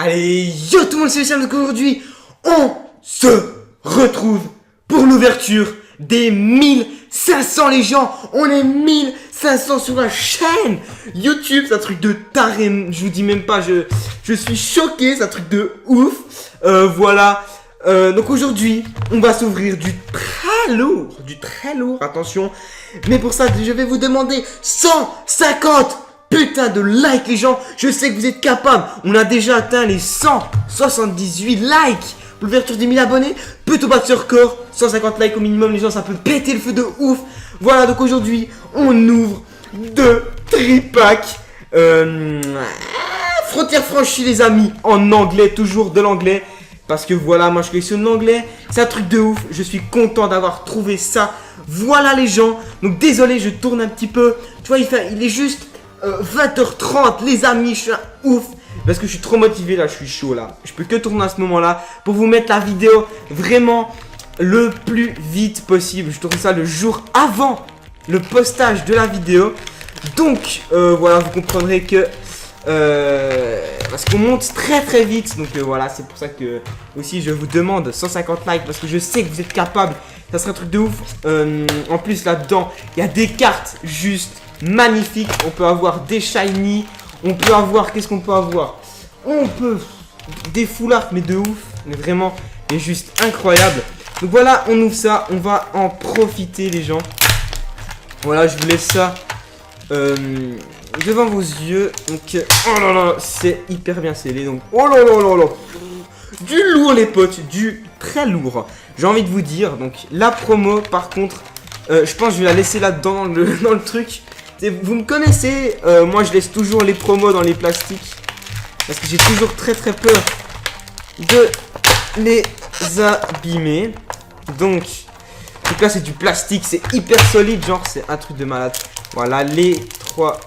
Allez, yo tout le monde, c'est Sam, donc aujourd'hui, on se retrouve pour l'ouverture des 1500 les gens. On est 1500 sur la chaîne YouTube, c'est un truc de taré, je vous dis même pas, je suis choqué, c'est un truc de ouf. Voilà, donc aujourd'hui, on va s'ouvrir du très lourd, attention. Mais pour ça, je vais vous demander 150 putain de likes les gens, je sais que vous êtes capables. On a déjà atteint les 178 likes pour l'ouverture des 1000 abonnés. Peut-on battre ce record? 150 likes au minimum les gens, ça peut péter le feu de ouf. Voilà, donc aujourd'hui on ouvre 2 tripacks Frontières franchies les amis, en anglais, toujours de l'anglais. Parce que voilà, moi je collectionne l'anglais, c'est un truc de ouf, je suis content d'avoir trouvé ça. Voilà les gens, donc désolé je tourne un petit peu. Tu vois il est juste 20h30 les amis, je suis un ouf. Parce que je suis trop motivé là, je suis chaud là. Je peux que tourner à ce moment là pour vous mettre la vidéo vraiment le plus vite possible. Je tourne ça le jour avant le postage de la vidéo. Donc voilà, vous comprendrez que parce qu'on monte très vite. Donc voilà, c'est pour ça que aussi je vous demande 150 likes. Parce que je sais que vous êtes capables. Ça serait un truc de ouf. En plus là-dedans, il y a des cartes juste magnifiques. On peut avoir des shiny. On peut avoir, qu'est-ce qu'on peut avoir? On peut des foulards mais de ouf. Mais vraiment, mais juste incroyable. Donc voilà, on ouvre ça. On va en profiter les gens. Voilà, je vous laisse ça devant vos yeux. Donc oh là là, c'est hyper bien scellé. Donc oh là là là là, du lourd les potes, du très lourd. J'ai envie de vous dire. Donc la promo par contre, je pense que je vais la laisser là-dedans dans le truc. Vous me connaissez, moi je laisse toujours les promos dans les plastiques. Parce que j'ai toujours très peur de les abîmer. Donc là c'est du plastique, c'est hyper solide, genre c'est un truc de malade. Voilà les 3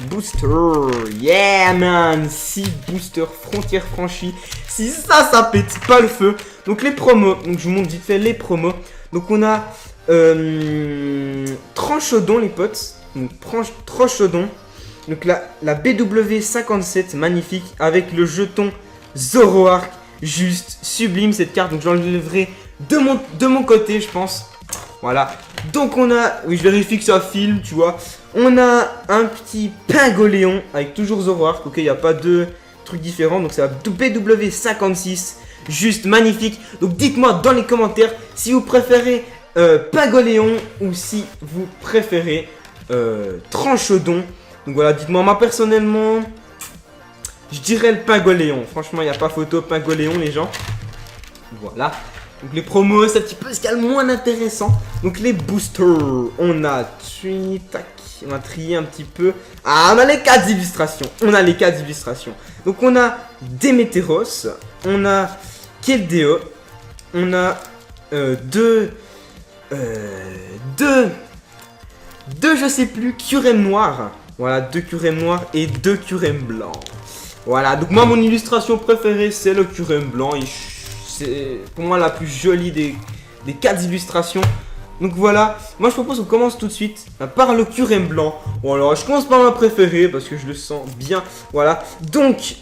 boosters. Yeah man, 6 boosters frontières franchies. Si ça pète pas le feu. Donc les promos, donc je vous montre vite fait les promos. Donc on a Tranchodon les potes. Donc Tranchodon. Donc la BW57 magnifique avec le jeton Zoroark. Juste sublime cette carte. Donc j'enlèverai de mon côté je pense. Voilà. Donc on a, oui je vérifie que ça filme tu vois. On a un petit Pingoléon avec toujours Zoroark. Ok, il n'y a pas de trucs différents. Donc c'est la BW56. Juste magnifique. Donc dites-moi dans les commentaires si vous préférez Pingoléon ou si vous préférez Tranchodon. Donc voilà, dites-moi. Moi personnellement, je dirais le Pingoléon. Franchement, il n'y a pas photo Pingoléon les gens. Voilà. Donc les promos, c'est un petit peu ce qu'il y a le moins intéressant. Donc les boosters, on a on va trier un petit peu. Ah, on a les 4 illustrations. Donc on a Démétéros, on a Keldeo, on a deux je sais plus, Curem noir. Voilà, 2 Curem noirs et 2 Curem blancs. Voilà, donc moi mon illustration préférée c'est le Curem blanc. C'est pour moi la plus jolie des 4 illustrations. Donc voilà, moi je propose qu'on commence tout de suite par le Curem blanc. Bon alors je commence par ma préférée parce que je le sens bien. Voilà, donc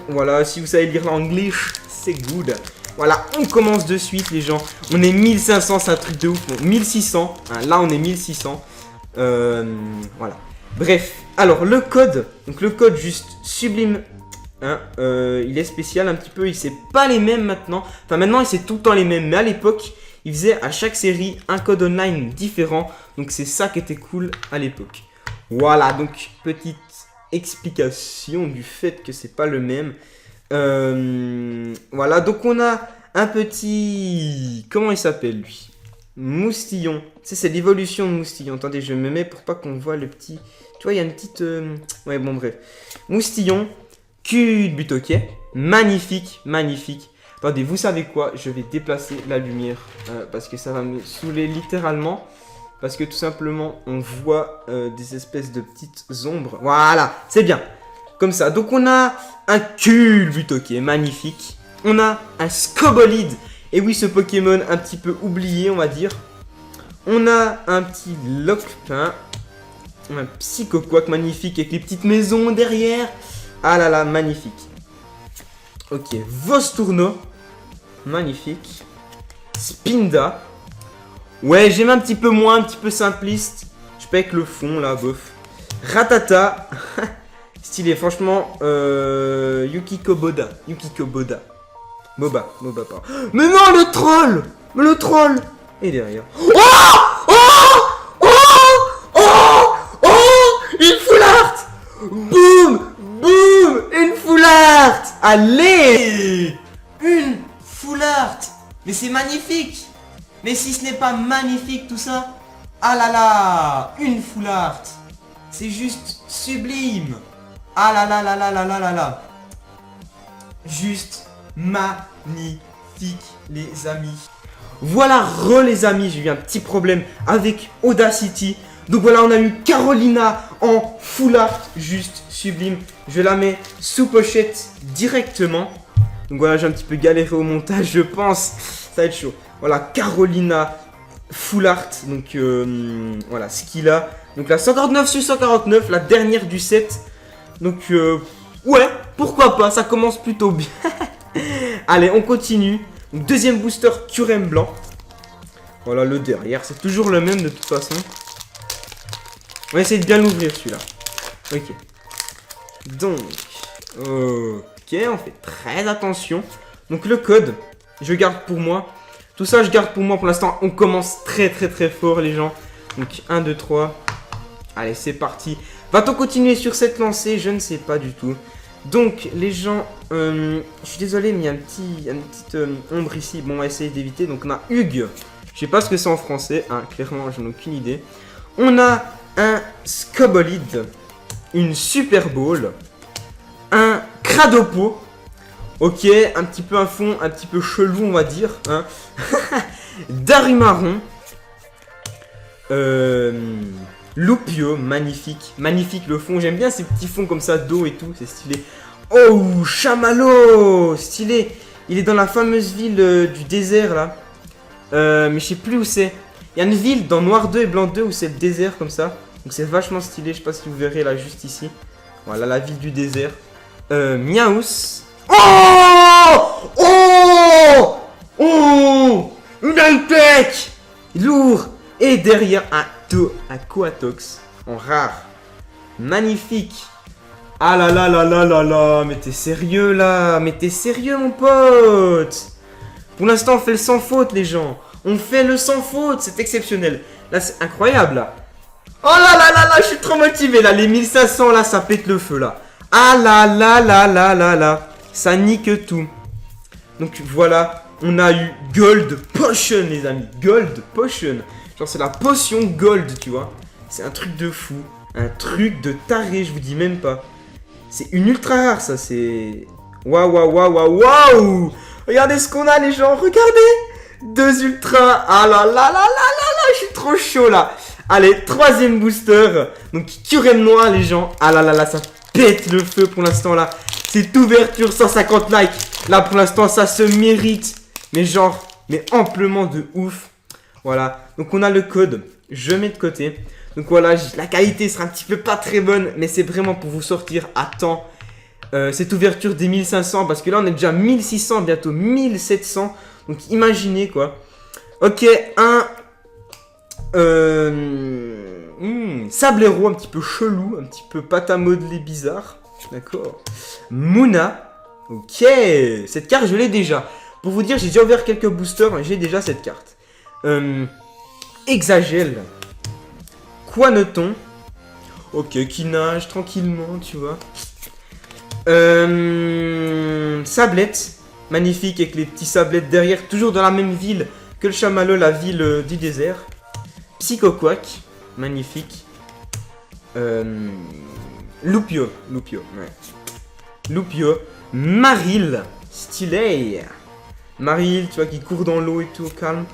voilà, si vous savez lire l'anglais, c'est good. Voilà, on commence de suite les gens. On est 1500, c'est un truc de ouf. Bon, 1600, hein, là on est 1600. Voilà. Bref, alors le code. Donc le code juste sublime. Hein, il est spécial un petit peu. Il sait pas les mêmes maintenant. Enfin maintenant il sait tout le temps les mêmes. Mais à l'époque, il faisait à chaque série un code online différent. Donc c'est ça qui était cool à l'époque. Voilà, donc petite explication du fait que c'est pas le même. Voilà, donc on a un petit... Comment il s'appelle lui? Moustillon. C'est l'évolution de Moustillon. Attendez, je me mets pour pas qu'on voit le petit... Tu vois, il y a une petite... Ouais, bon, bref. Moustillon. Cul de but, ok. Magnifique. Attendez, vous savez quoi? Je vais déplacer la lumière. Parce que ça va me saouler littéralement. Parce que tout simplement, on voit des espèces de petites ombres. Voilà, c'est bien. Comme ça. Donc on a un Culbuto qui est magnifique. On a un Scobolide. Et oui, ce Pokémon un petit peu oublié, on va dire. On a un petit Lockpin. Un Psychoquack magnifique avec les petites maisons derrière. Ah là là, magnifique. Ok, Vostourno. Magnifique. Spinda. Ouais, j'aime un petit peu moins, un petit peu simpliste. Je peux avec le fond, là, bof. Ratata. Stylé, franchement. Yukiko Boda. Yukiko Boda. Boba, pardon. Mais non, le troll. Mais le troll. Et derrière. Oh, oh, oh, oh, oh, une full art. Boum, boum, une full art. Allez, une full art. Mais c'est magnifique. Mais si ce n'est pas magnifique tout ça. Ah là là, une full art. C'est juste sublime. Ah là là là là là là là là. Juste magnifique les amis. Voilà les amis, j'ai eu un petit problème avec Audacity. Donc voilà, on a eu Carolina en full art, juste sublime. Je la mets sous pochette directement. Donc voilà, j'ai un petit peu galéré au montage, je pense. Ça va être chaud. Voilà, Carolina full art. Donc voilà, ce qu'il a. Donc la 149 sur 149, la dernière du set. Donc ouais, pourquoi pas, ça commence plutôt bien. Allez, on continue. Donc, deuxième booster Curem blanc. Voilà le derrière, c'est toujours le même de toute façon. On va essayer de bien l'ouvrir celui-là. Ok. Donc, ok, on fait très attention. Donc le code, je garde pour moi. Tout ça, je garde pour moi. Pour l'instant, on commence très fort les gens. Donc 1, 2, 3. Allez, c'est parti. Va-t-on continuer sur cette lancée? Je ne sais pas du tout. Donc, les gens, je suis désolé, mais il y a une petite ombre ici. Bon, on va essayer d'éviter. Donc, on a Hugues. Je sais pas ce que c'est en français. Hein, clairement, je n'ai aucune idée. On a un Scobolide. Une Super Bowl. Un Cradopo. Ok, un petit peu un fond, un petit peu chelou, on va dire. Hein. Darumaron. Lupio, magnifique. Magnifique le fond. J'aime bien ces petits fonds comme ça d'eau et tout. C'est stylé. Oh, Chamallow. Stylé. Il est dans la fameuse ville du désert là. Mais je sais plus où c'est. Il y a une ville dans Noir 2 et Blanc 2 où c'est le désert comme ça. Donc c'est vachement stylé. Je sais pas si vous verrez là juste ici. Voilà la ville du désert. Miaus. Oh. Oh. Oh. Une high-tech. Lourd. Et derrière un Coatox en rare. Magnifique. Ah là là là là là là. Mais t'es sérieux là. Mais t'es sérieux mon pote. Pour l'instant on fait le sans faute les gens. On fait le sans faute. C'est exceptionnel. Là c'est incroyable là. Oh là là là là. Je suis trop motivé là. Les 1500 là ça pète le feu là. Ah là là là là là là. Ça nique tout. Donc voilà. On a eu Gold Potion les amis. Gold Potion. Genre c'est la potion gold, tu vois. C'est un truc de fou. Un truc de taré, je vous dis même pas. C'est une ultra rare, ça, c'est... Waouh, waouh, waouh, waouh, waouh. Regardez ce qu'on a, les gens, regardez. 2 ultras. Ah là là là là là là, je suis trop chaud, là. Allez, troisième booster. Donc, Curem noir, les gens. Ah là là là, ça pète le feu pour l'instant, là. Cette ouverture, 150 likes. Là, pour l'instant, ça se mérite. Mais genre, mais amplement de ouf. Voilà, donc on a le code, je mets de côté. Donc voilà, la qualité sera un petit peu pas très bonne, mais c'est vraiment pour vous sortir à temps cette ouverture des 1500, parce que là on est déjà 1600, bientôt 1700. Donc imaginez quoi. Ok, un Sablero, un petit peu chelou, un petit peu pâte à modeler bizarre. D'accord. Muna, ok, cette carte je l'ai déjà. Pour vous dire, j'ai déjà ouvert quelques boosters, j'ai déjà cette carte. Exagèle. Quanoton. Ok, qui nage tranquillement, tu vois. Sablette. Magnifique avec les petits sablettes derrière. Toujours dans la même ville que le Chamallow, la ville du désert. Psychoquack. Magnifique. Lupio. Lupio, ouais. Lupio. Maril. Stylé. Maril, tu vois, qui court dans l'eau et tout, calme.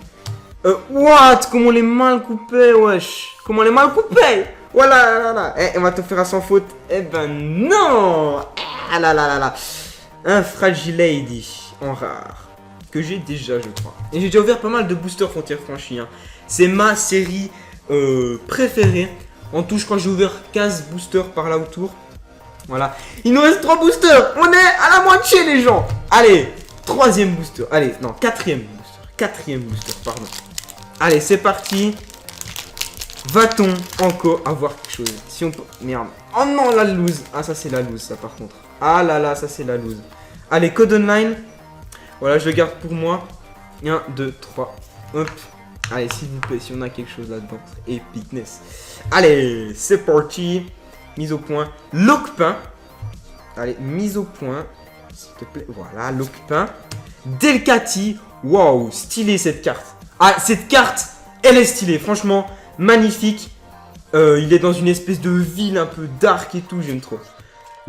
What? Comment on les mal coupé, wesh. Comment on les mal coupé. Voilà, là, là. Eh, on va te faire à sans faute. Eh ben non. Ah là là là là. Un Fragile Lady en rare. Que j'ai déjà, je crois. Et j'ai déjà ouvert pas mal de boosters frontières franchies. Hein. C'est ma série préférée. En tout, je crois que j'ai ouvert 15 boosters par là autour. Voilà. Il nous reste 3 boosters. On est à la moitié, les gens. Allez, 3e booster. Allez, non, 4e booster. 4e booster, pardon. Allez, c'est parti. Va-t-on encore avoir quelque chose? Si on peut... Merde. Oh non, la loose. Ah, ça, c'est la loose, ça, par contre. Ah là là, ça, c'est la loose. Allez, code online. Voilà, je le garde pour moi. 1, 2, 3. Hop. Allez, s'il vous plaît, si on a quelque chose là-dedans. Epicness. Allez, c'est parti. Mise au point. Lockpin. Allez, mise au point. S'il te plaît. Voilà, Lockpin. Delcati. Waouh, stylé cette carte. Ah, cette carte, elle est stylée. Franchement, magnifique. Il est dans une espèce de ville un peu dark et tout. J'aime trop.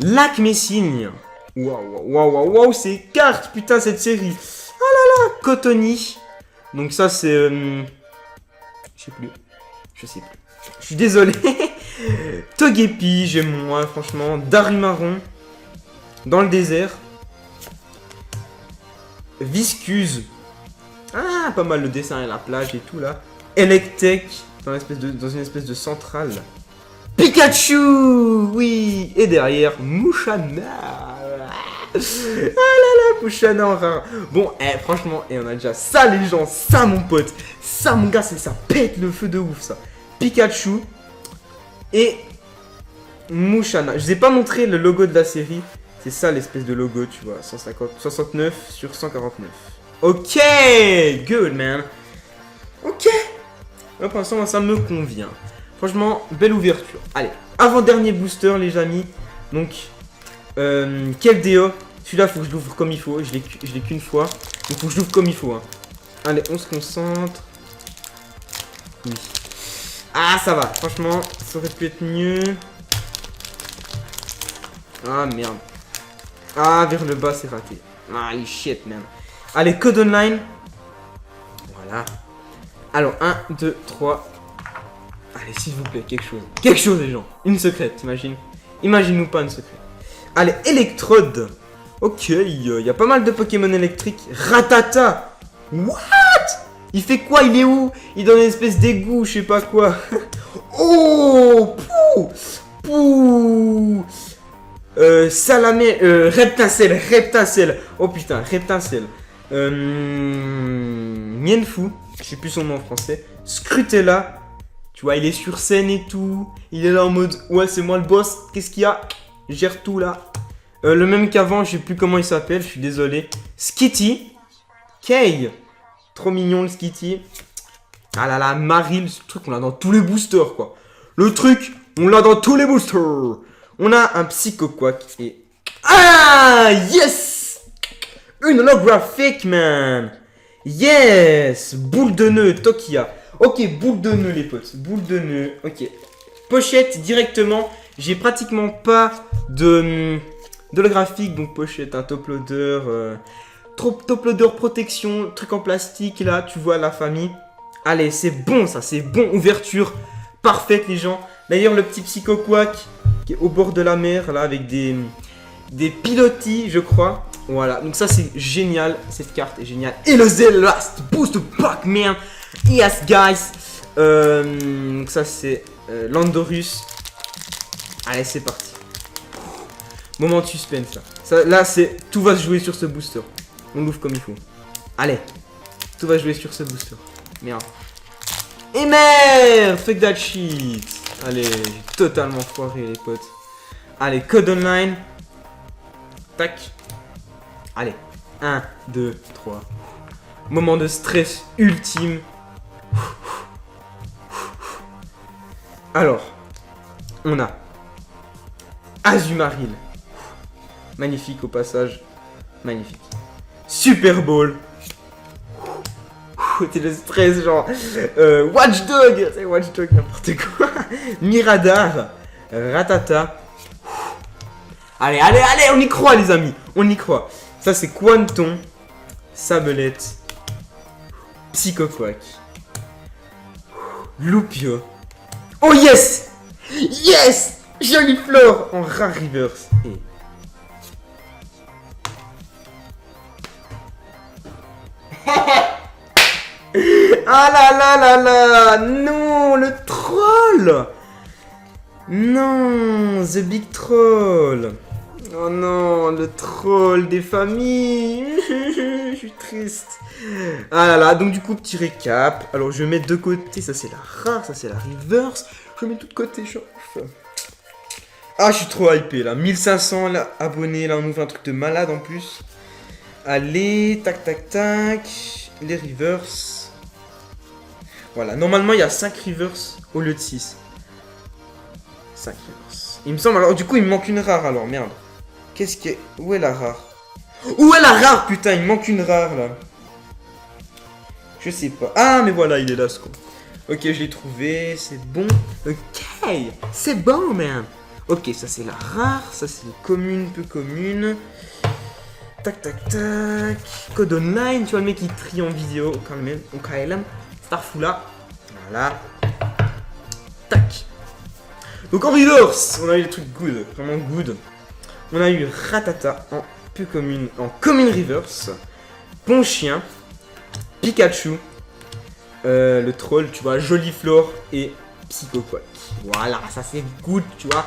Lac Messine. Waouh, waouh, waouh, waouh, ces cartes. Putain, cette série. Ah là là, Cotony. Donc ça, c'est... je sais plus. Je sais plus. Je suis désolé. Togepi, j'aime moins, franchement. Darimaron. Dans le désert. Viscuse. Ah, pas mal le dessin et la plage et tout, là. Electek. Dans une espèce de centrale. Pikachu. Oui. Et derrière, Mouchana. Ah là là, Mouchana en rare. Bon, franchement, on a déjà ça, les gens. Ça, mon pote. Ça, mon gars, ça pète le feu de ouf, ça. Pikachu. Et Mouchana. Je vous ai pas montré le logo de la série. C'est ça l'espèce de logo, tu vois. 69 sur 149. Ok, good man. Ok. Là, pour l'instant, ça me convient. Franchement, belle ouverture. Allez, avant-dernier booster, les amis. Donc, Keldeo. Celui-là, faut que je l'ouvre comme il faut. Je l'ai qu'une fois. Donc, faut que je l'ouvre comme il faut. Hein. Allez, on se concentre. Oui. Ah, ça va. Franchement, ça aurait pu être mieux. Ah, merde. Ah, vers le bas, c'est raté. Ah, shit, man. Allez, code online. Voilà. Alors, 1, 2, 3. Allez, s'il vous plaît, quelque chose. Quelque chose, les gens. Une secrète, t'imagines? Imagine-nous pas une secrète. Allez, électrode. Ok, il y a pas mal de Pokémon électriques. Ratata. What? Il fait quoi? Il est où? Il est dans une espèce d'égout, je sais pas quoi. Oh, pou, pou. Salamé, Reptacel. Oh putain, Reptacel. Mienfou, je sais plus son nom en français. Scrutella. Tu vois, il est sur scène et tout. Il est là en mode, ouais, c'est moi le boss. Qu'est-ce qu'il y a? Je gère tout là. Le même qu'avant, je sais plus comment il s'appelle, je suis désolé. Skitty. Kay. Trop mignon le Skitty. Ah là là, Maril, ce truc, on l'a dans tous les boosters quoi. Le truc, on l'a dans tous les boosters. On a un Psychoquack et... Ah, yes! Une holographique, man. Yes! Boule de nœud, Tokia. Ok, boule de nœud, les potes. Boule de nœud, ok. Pochette, directement. J'ai pratiquement pas de graphique, donc pochette, un top loader. Top loader protection, truc en plastique, là, tu vois, la famille. Allez, c'est bon, ça, c'est bon. Ouverture parfaite, les gens. D'ailleurs, le petit Psychoquack qui est au bord de la mer, là, avec des pilotis, je crois. Voilà, donc ça, c'est génial. Cette carte est géniale. Et le The Last Boost Pack, man. Yes, guys. Donc ça, c'est Landorus. Allez, c'est parti. Moment de suspense, là. Ça, là, c'est... Tout va se jouer sur ce booster. On l'ouvre comme il faut. Allez. Tout va jouer sur ce booster. Merde. Et merde! Fuck that shit. Allez, j'ai totalement foiré, les potes. Allez, code online. Tac. Allez. 1, 2, 3. Moment de stress ultime. Alors. On a Azumarill. Magnifique au passage. Magnifique. Super Bowl. C'est le stress, genre. Watchdog. C'est Watchdog, n'importe quoi. Miradar. Ratata. Allez, allez, allez, on y croit, les amis. On y croit. Ça, c'est Quanton. Sablette. Psychoquack. Loupio. Oh, yes! Yes! Jolie flore en rare reverse. Et... ah là là là là! Non, le troll! Non, The Big Troll. Oh non, le troll des familles. Je suis triste. Ah là là, donc du coup, petit récap. Alors, je vais mettre de côté. Ça, c'est la rare, ça, c'est la reverse. Je mets tout de côté, chauffe. Ah, je suis trop hypé là. 1500 là, abonnés. Là, on nous fait un truc de malade en plus. Allez, tac, tac, tac. Les reverse. Voilà, normalement, il y a 5 reverse au lieu de 6. 5 reverse. Il me semble. Alors, du coup, il me manque une rare alors, merde. Qu'est-ce qui est. Où est la rare? Où est la rare, putain? Il me manque une rare là. Je sais pas. Ah, mais voilà, il est là ce con. Ok, je l'ai trouvé. C'est bon. Ok, c'est bon, man. Ok, ça c'est la rare. Ça c'est une commune, peu commune. Tac, tac, tac. Code online. Tu vois le mec qui trie en vidéo. Au KLM. Starfoula. Voilà. Tac. Donc en reverse, on a eu des trucs good. Vraiment good. On a eu Ratata en peu commune, en commune reverse, Bon Chien, Pikachu, le troll, tu vois, Joliflore et Psychoquack. Voilà, ça c'est good, tu vois.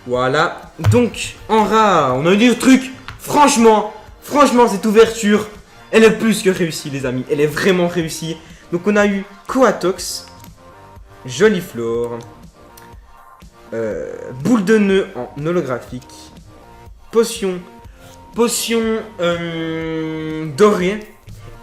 Voilà. Donc, en rare, on a eu des trucs. Franchement, cette ouverture, elle est plus que réussie, les amis. Elle est vraiment réussie. Donc, on a eu Coatox, Joliflore, Boule de nœud en holographique. Potion dorée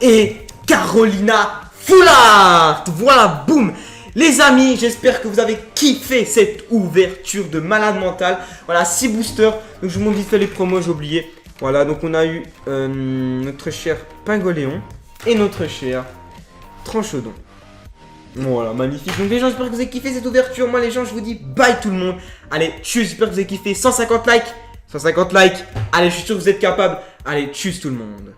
et Carolina Full Art. Voilà, boum. Les amis, j'espère que vous avez kiffé cette ouverture de malade mental. Voilà, 6 boosters. Donc je vous montre vite fait les promos, j'ai oublié. Voilà, donc on a eu notre cher Pingoléon et notre cher Tranchodon. Voilà, magnifique. Donc les gens, j'espère que vous avez kiffé cette ouverture. Moi les gens, je vous dis bye tout le monde. Allez, tchuss, j'espère que vous avez kiffé. 150 likes. 150 likes. Allez, je suis sûr que vous êtes capables. Allez, tchuss tout le monde.